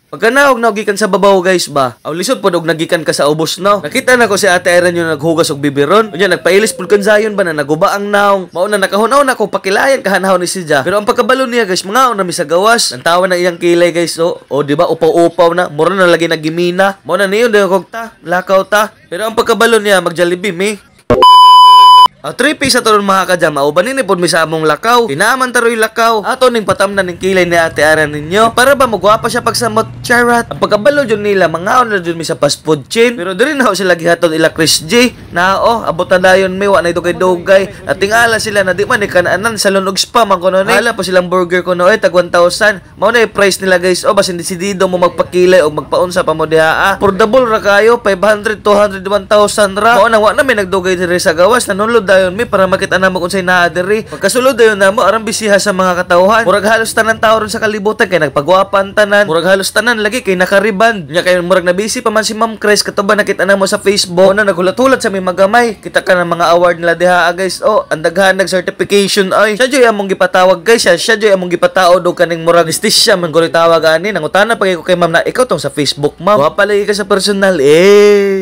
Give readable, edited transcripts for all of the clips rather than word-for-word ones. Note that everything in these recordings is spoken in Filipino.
Pagka gikan sa babaw guys ba, aw lisod pod og nagikan ka sa ubos no. Nakita na ko si Ate Iron yung naghugas og biberon. Unya nagpailis pud kan sayon ba na naguba ang naong. Mao na nakahunaw na ko pakilayan kahanhaw ni siya. Pero ang pagkabalo niya guys, mga na mi sa gawas. Nantawa na iyang kilay guys o di ba upaw-upaw na, mura na lagi nagimina. Mao na niyon daw kog ta, lakaw ta. Pero ang pagkabalo niya mag-Jollibee mi. 3 piece ato mga kajama, ubanin ni pod mi sa among lakaw. Tinaman taroy lakaw. Ato ning patamnan ning kilay ni Ate Iron ninyo. Para ba magwapa siya pagsamot charat. Ang pagkabalo jud nila, mangaon na jud mi sa fast food chain. Pero diri na sila gihatod ila Chris J. Nao, abot na dayon mi wa na dugay-dugay. At tingala sila na di man ikananan sa lunog spam ang kuno ni. Hala pa silang burger kuno tag 1,000. Mao na yung price nila guys. O basin desidido mo magpakilay o magpaunsa pa mo diha. Affordable ra kayo, 500, 200, 1,000 ra. Mao nang wa na may nagdugay diri sa gawas. Nanulod dayon mi para makita na mo kung say naa diri. Pagkasulod dayon namo aram bisiha sa mga katawhan. Murag halos tanan tawo ron sa kalibutan kay nagpagwapan tanan. Murag halos tanan lagi kay nakariband. Nya kay murag na busy pa man si Ma'am Chris katuban nakita na mo sa Facebook na naghulat-hulat sa may magamay. Kita ka ng mga award nila diha guys. Ang daghan nag certification ay. Siya joy among gipatawag guys. Siya joy among gipataod og kaning murag istisya man gulit tawag ani. Nangutana pa ko kay Ma'am na ikaw tong sa Facebook Ma'am. Wa pala ka sa personal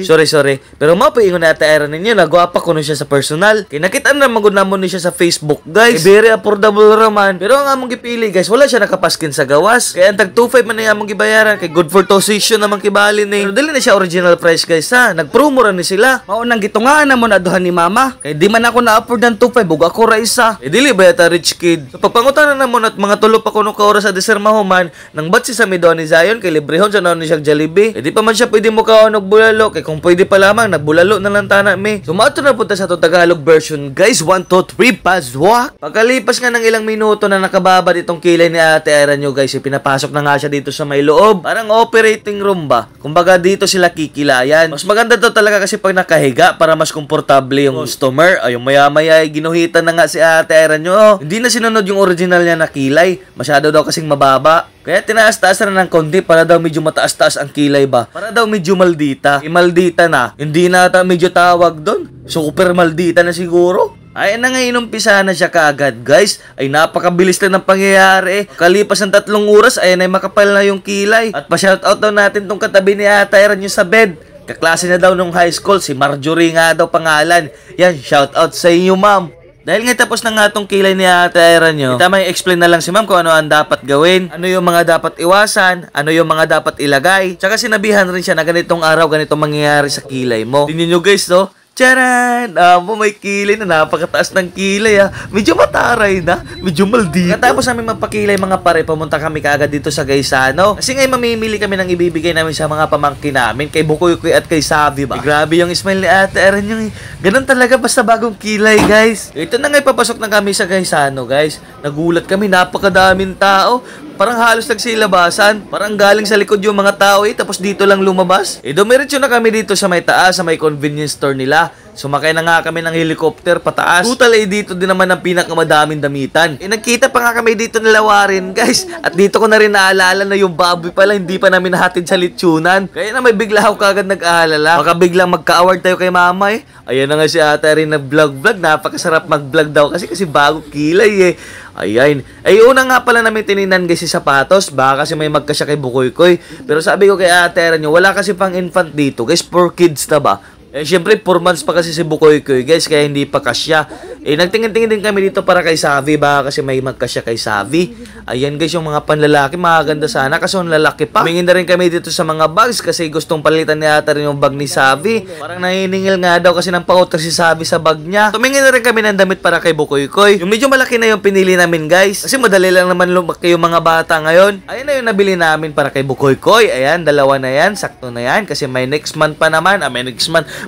Sorry. Pero mao pa ingon na Ate Iron ninyo nagwapa ko no siya sa personal. Kay nakita na magud namon ni siya sa Facebook guys. Very affordable raman. Pero ang among gipili guys, wala siya nakapaskin sa gawas. Kaya ang tag 2.5 man ni among gibayaran kay good for position namang kibali ni. Pero dili na siya original price guys ha. Nagpromo ra ni sila. Mao nang gitungaan namon aduhan ni mama. Kay di man ako na-afford ng 2.5 ug ako ra isa. Dili ba ta rich kid. So pagpangutanan namon at mga tulo pa kuno ka oras sa desert mahuman nang batsi sa midon ni Zion kay librehon sa naon ni siyang Jollibee. Di pa man siya pwede mo kaon og bulalo kay kung pwede pa lamang nagbulalo na lang tana mi. Sumato na punta sa to Tagalog version guys. 1, 2, 3, paswak! Pagkalipas nga ng ilang minuto na nakababa ditong kilay ni Ate Iron nyo guys, pinapasok na nga siya dito sa may loob. Parang operating room ba? Kumbaga dito sila kikilayan. Mas maganda to talaga kasi pag nakahiga para mas komportable yung customer. Ay, yung maya-maya ay ginuhitan na nga si Ate Iron nyo. Hindi na sinunod yung original niya na kilay. Masyado daw kasing mababa. Kaya tinaas-taas na ng konti para daw medyo mataas-taas ang kilay ba? Para daw medyo maldita. Maldita na. Hindi na medyo tawag doon. Super maldita na siguro. Ay na nga inumpisa na siya kaagad guys. Ay napakabilis lang ng pangyayari. Kalipas ng 3 oras ay makapal na yung kilay. At pa-shoutout daw natin tong katabi ni Ate Iron yung sa bed. Kaklase na daw nung high school. Si Marjorie nga daw pangalan. Yan, shoutout sa inyo ma'am. Dahil nga tapos na nga itong kilay ni Ate Iron nyo, kita may explain na lang si ma'am kung ano ang dapat gawin, ano yung mga dapat iwasan, ano yung mga dapat ilagay. Tsaka sinabihan rin siya na ganitong araw, ganitong mangyayari sa kilay mo. Tingnan nyo guys, no? Charan! May kilay na napakataas ng kilay Medyo mataray na. Medyo maldito. Katapos namin magpakilay mga pare, pumunta kami kaagad dito sa Gaisano. Kasi ngayon mamimili kami ng ibibigay namin sa mga pamangkin namin. Kay Bukoy at kay Savi ba? Grabe yung smile ni Ate Iron yung ganun talaga basta bagong kilay guys. Ito na nga ipapasok na kami sa Gaisano guys. Nagulat kami, napakadaming tao. Parang halos nagsilabasan. Parang galing sa likod yung mga tao tapos dito lang lumabas. Dumiretso na kami dito sa may taas, sa may convenience store nila. Sumakay na nga kami ng helicopter pataas. Total dito din naman ang pinakamadaming damitan. Nagkita pa nga kami dito nilawarin guys. At dito ko na rin naalala na yung baboy pala hindi pa namin nahatid sa litsunan. Kaya na may bigla ako kagad nag-aalala. Baka biglang magka-award tayo kay mama Ayan na nga si Ate rin nag-vlog. Napakasarap mag-vlog daw kasi bago kilay Ayan. Ay una nga pala namin tininan guys si sapatos. Baka kasi may magkasya kay Bukoy. Pero sabi ko kay Ate Iron nyo, wala kasi pang infant dito guys. 4 kids na ba? Syempre 4 months pa kasi si Bukoy guys, kaya hindi pa kasya. Nagtingin-tingin din kami dito para kay Savi, baka kasi may magkasya kay Savi. Ayan guys, yung mga panlalaki, magaganda sana kasi yung lalaki pa. Tumingin na rin kami dito sa mga bags kasi gustong palitan ni Ate rin yung bag ni Savi. Parang naniningil nga daw kasi ng pauter si Savi sa bag niya. Tumingin na rin kami ng damit para kay Bukoy. Yung medyo malaki na yung pinili namin guys, kasi madali lang naman lumaki yung mga bata ngayon. Ayan na yung nabili namin para kay Bukoy. Ayan, 2 na yan, sakto na yan kasi may next month pa naman,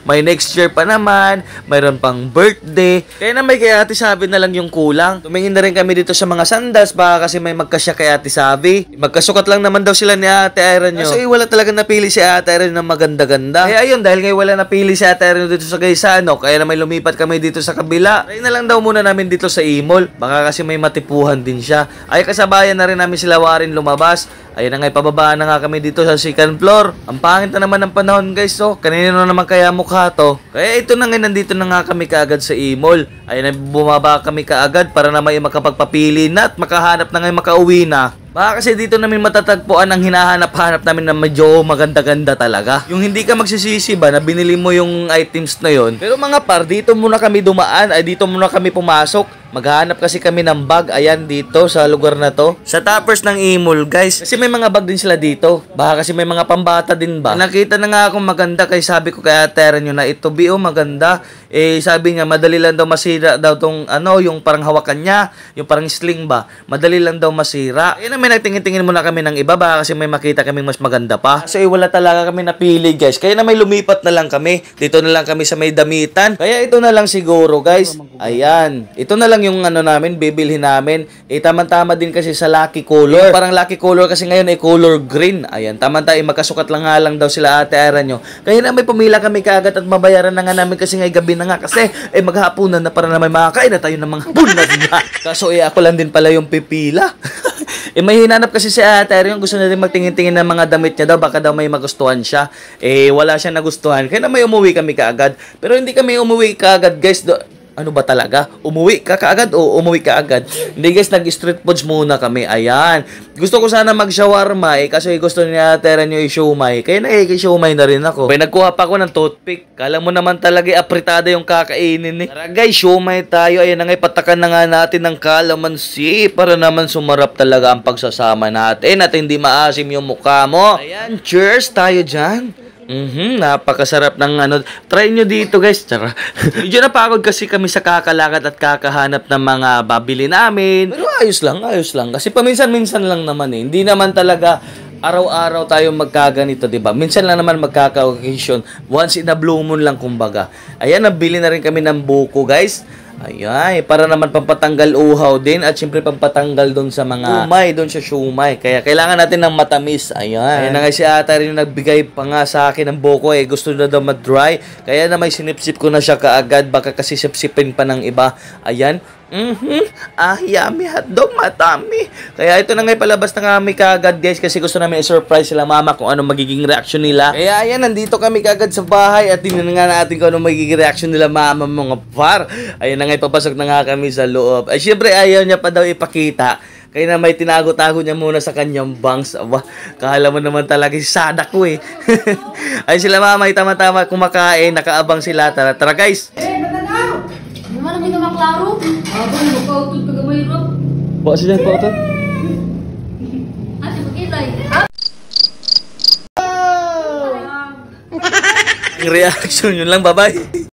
may next year pa naman, mayroon pang birthday. Kaya na may kay Ate Savi na lang yung kulang. Tumingin na rin kami dito sa mga sandals baka kasi may magkasya kay Ate Savi. Magkasukat lang naman daw sila ni Ate Iron nyo. So wala talaga napili si Ate Iron na maganda-ganda. Kaya ayun, dahil ngayon wala napili si Ate Iron dito sa Gaisano, kaya na may lumipat kami dito sa kabila. Try na lang daw muna namin dito sa Imol. Baka kasi may matipuhan din siya. Ay kasabayan na rin namin sila Warin lumabas. Ayun na nga, pababa na nga kami dito sa second floor. Ang pangit na naman ng panahon guys, so kanino naman kaya mukha to? Kaya ito na nga, nandito na nga kami kaagad sa e-mall. Ayun na, bumaba kami kaagad para na may makapagpapili na at makahanap na nga, makauwi na. Baka kasi dito namin matatagpuan ang hinahanap-hanap namin na medyo maganda-ganda talaga. Yung hindi ka magsisisi ba na binili mo yung items na yon. Pero mga par, dito muna kami dumaan, ay dito muna kami pumasok. Maghahanap kasi kami ng bag, ayan dito sa lugar na to. Sa toppers ng e-mall guys. Kasi may mga bag din sila dito. Baka kasi may mga pambata din ba. Nakita na nga akong maganda kaya sabi ko kaya Ate nyo na ito, Bio, maganda. Eh sabi nga madali lang daw masira daw tong ano, yung parang hawakan niya, yung parang sling ba. Madali lang daw masira. Ayun na, may nagtingin-tingin muna kami ng iba ba kasi may makita kaming mas maganda pa. So wala talaga kami napili guys. Kaya na may lumipat na lang kami. Dito na lang kami sa may damitan. Kaya ito na lang siguro guys. Ayan. Ito na lang yung ano namin, bibilhin namin. Eh, tama-tama din kasi sa Lucky Color. Yung parang Lucky Color kasi ngayon ay color green. Ayan, tama-tama, magkasukat lang nga lang daw sila Ate Era nyo. Kaya na may pumila kami kaagad at mabayaran na nga namin kasi ngay gabi na nga. Kasi, maghahapunan na para na may makakain na tayo ng mga bunad na. Kaso, ako lang din pala yung pipila. May hinanap kasi si Ate Era yung gusto na din magtingin-tingin ng mga damit niya daw. Baka daw may magustuhan siya. Wala siya nagustuhan. Kaya na may umuwi kami kaagad. Pero hindi kami umuwi kaagad, guys. Ano ba talaga? Umuwi ka kaagad o umuwi ka agad? Hindi guys, nag-street foods muna kami. Ayan. Gusto ko sana mag-shawarma kasi gusto niya Ate Era nyo i-shumay. Kaya na-shumay na rin ako. Kaya nagkuha pa ako ng toothpick. Kala mo naman talaga apritada yung kakainin eh. Tara guys, shumay tayo. Ayan na nga, patakan na nga natin ng kalamansi para naman sumarap talaga ang pagsasama natin at hindi maasim yung mukha mo. Ayan, cheers tayo dyan. Napakasarap ng ano. Try nyo dito guys. Tara. Medyo napagod kasi kami sa kakalakad at kakahanap ng mga babili namin. Pero ayos lang. Kasi paminsan-minsan lang naman eh. Hindi naman talaga araw-araw tayo magkaganito, diba? Minsan lang naman magkaka-occasion. Once in a blue moon lang kumbaga. Ayan, nabili na rin kami ng buko guys. Ayan, para naman pampatanggal uhaw din at syempre pampatanggal doon sa mga umay, doon sa shumay. Kaya kailangan natin ng matamis. Ayan. Ayan na nga si Ate rin yung nagbigay pa nga sa akin ng buko gusto na daw mag-dry. Kaya na may sinipsip ko na siya kaagad. Baka kasi sipsipin pa ng iba. Ayan. Yummy hotdog, matami. Kaya ito na nga, palabas na kami kaagad guys kasi gusto namin i-surprise sila mama kung ano magiging reaction nila. Kaya ayan, nandito kami kaagad sa bahay at tingnan nga natin kung ano magiging reaction nila mama, mga par. Ayan na nga, ipapasok na nga kami sa loob. Ay syempre ayaw niya pa daw ipakita. Kaya na may tinago-tago niya muna sa kanyang bangs. Aba, kala mo naman talaga si sada ko eh. Ay sila mama, tama-tama kumakain, nakaabang sila. Tara guys. Gimana kita maklaro? Abang magpautod ka gamay ro. Bawa sila yung pautot? Ate pagkilay. Ang reaction yun lang, bye-bye.